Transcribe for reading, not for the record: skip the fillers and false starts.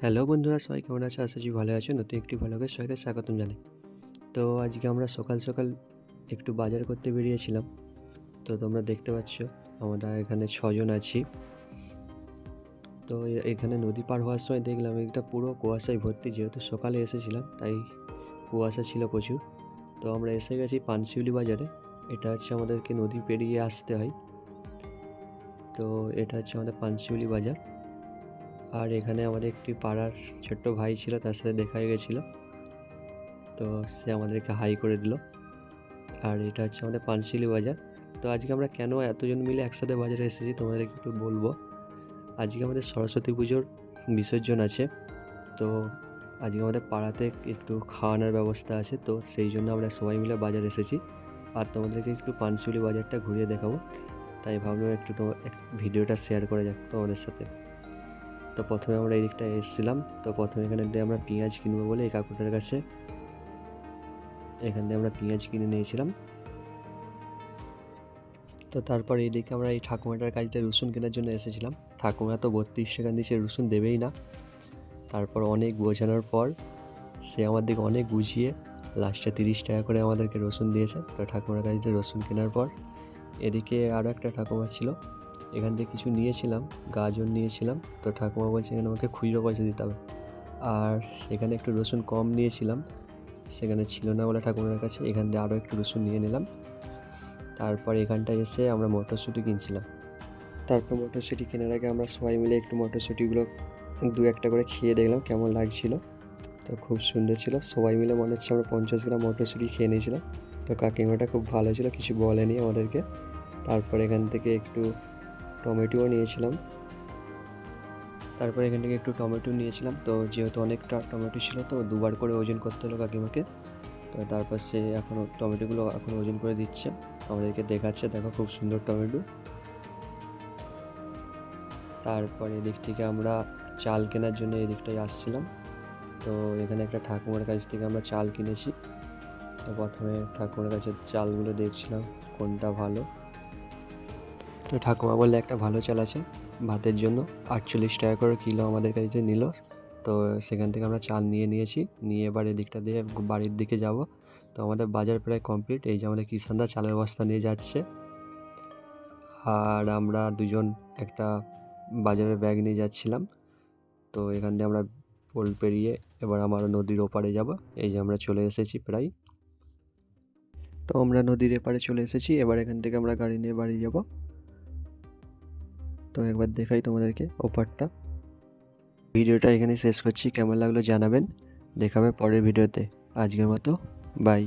Hello বন্ধুরা, সবাই কেমন আছো? আশা করি ভালো আছো। নতুন একটি ভ্লগে সবাইকে স্বাগতম জানাই। তো আজকে আমরা সকাল সকাল একটু বাজার করতে বেরিয়েছিলাম। তো তোমরা দেখতে পাচ্ছ আমরা এখানে 6 জন আছি। তো এখানে নদী পার হওয়ার সময় দেখলাম এটা পুরো কুয়াশায় ভর্তি, যেহেতু সকালে এসেছিলাম তাই কুয়াশা ছিল প্রচুর। তো আমরা এসে গেছি পানশিউলি বাজারে। এটা হচ্ছে আমাদেরকে নদী পেরিয়ে আসতে হয়। তো এটা হচ্ছে আমাদের পানশিউলি বাজার। আর এখানে আমাদের একটি পাড়ার ছোট্ট ভাই ছিল, তার সাথে দেখা হয়ে গেছিলো। তো সে আমাদেরকে হাই করে দিল। আর এটা হচ্ছে আমাদের পানশিউলি বাজার। তো আজকে আমরা কেন এতজন মিলে একসাথে বাজারে এসেছি তোমাদেরকে একটু বলবো। আজকে আমাদের সরস্বতী পুজোর বিসর্জন আছে। তো আজকে আমাদের পাড়াতে একটু খাওয়ানোর ব্যবস্থা আছে, তো সেই জন্য আমরা সবাই মিলে বাজার এসেছি। আর তোমাদেরকে একটু পানশিউলি বাজারটা ঘুরিয়ে দেখাবো, তাই ভাবলাম একটু ভিডিওটা শেয়ার করে যাক তোমাদের সাথে। তো প্রথমে আমরা এই দিকটায় এসেছিলাম। তো প্রথমে এখানে দিয়ে আমরা পেঁয়াজ কিনবো বলে এই কাকুটার কাছে এখান থেকে আমরা পেঁয়াজ কিনে নিয়েছিলাম। তো তারপর এইদিকে আমরা এই ঠাকুমাটার কাছ থেকে রসুন কেনার জন্য এসেছিলাম। ঠাকুমা তো 32 টাকা দিয়েছে, রসুন দেবেই না। তারপর অনেক বোঝানোর পর সে আমার দিকে অনেক বুঝিয়ে লাস্টে 30 টাকা করে আমাদেরকে রসুন দিয়েছে। তো ঠাকুমার কাছ থেকে রসুন কেনার পর এদিকে আরও একটা ঠাকুমা ছিল, এখান থেকে কিছু নিয়েছিলাম, গাজর নিয়েছিলাম। তো ঠাকুমা বলছে এখানে আমাকে খুচরো পয়সা দিতে হবে। আর সেখানে একটু রসুন কম নিয়েছিলাম, সেখানে ছিল না বলে ঠাকুমার কাছে এখান থেকে আরও একটু রসুন নিয়ে নিলাম। তারপর এখানটায় এসে আমরা মটরশুঁটি কিনছিলাম। তারপর মটরশুঁটি কেনার আগে আমরা সবাই মিলে একটু মটরশুঁটিগুলো 2-1টা করে খেয়ে দেখলাম কেমন লাগছিল। তো খুব সুন্দর ছিল, সবাই মিলে মনে হচ্ছে আমরা 50 গ্রাম মটরশুঁটি খেয়ে নিয়েছিলাম। তো কাকিমাটা খুব ভালো ছিল, কিছু বলেনি আমাদেরকে। তারপর এখান থেকে একটু টমেটোও নিয়েছিলাম। তো যেহেতু অনেকটা টমেটো ছিল, তো 2বার করে ওজন করতে হলো কাকিমাকে। তো তারপর সে এখনও টমেটোগুলো এখন ওজন করে দিচ্ছে, আমাদেরকে দেখাচ্ছে, দেখো খুব সুন্দর টমেটো। তারপর এদিক থেকে আমরা চাল কেনার জন্য এদিকটায় আসছিলাম। তো এখানে একটা ঠাকুমার কাছ থেকে আমরা চাল কিনেছি। তো প্রথমে ঠাকুমার কাছে চালগুলো দেখছিলাম কোনটা ভালো। তো ঠাকুমা বললে একটা ভালো চাল আছে ভাতের জন্য, 48 টাকা করে কিলো আমাদের কাছে নিল। তো সেখান থেকে আমরা চাল নিয়েছি, নিয়ে এবার এদিকটা দিয়ে বাড়ির দিকে যাব। তো আমাদের বাজার প্রায় কমপ্লিট। এই যে আমাদের কিষানদা চালের বস্তা নিয়ে যাচ্ছে, আর আমরা দুজন একটা বাজারের ব্যাগ নিয়ে যাচ্ছিলাম। তো এখান দিয়ে আমরা পোল পেরিয়ে এবার আমার নদীর ওপারে যাব। এই যে আমরা চলে এসেছি প্রায়। তো আমরা নদীর এপারে চলে এসেছি, এবার এখান থেকে আমরা গাড়ি নিয়ে বাড়ি যাব। তো একবার দেখাই তোমাদেরকে ওপারটা। ভিডিওটা এখানে শেষ করছি, কেমন লাগলো জানাবেন। দেখাবে পরের ভিডিওতে। আজকের মতো বাই।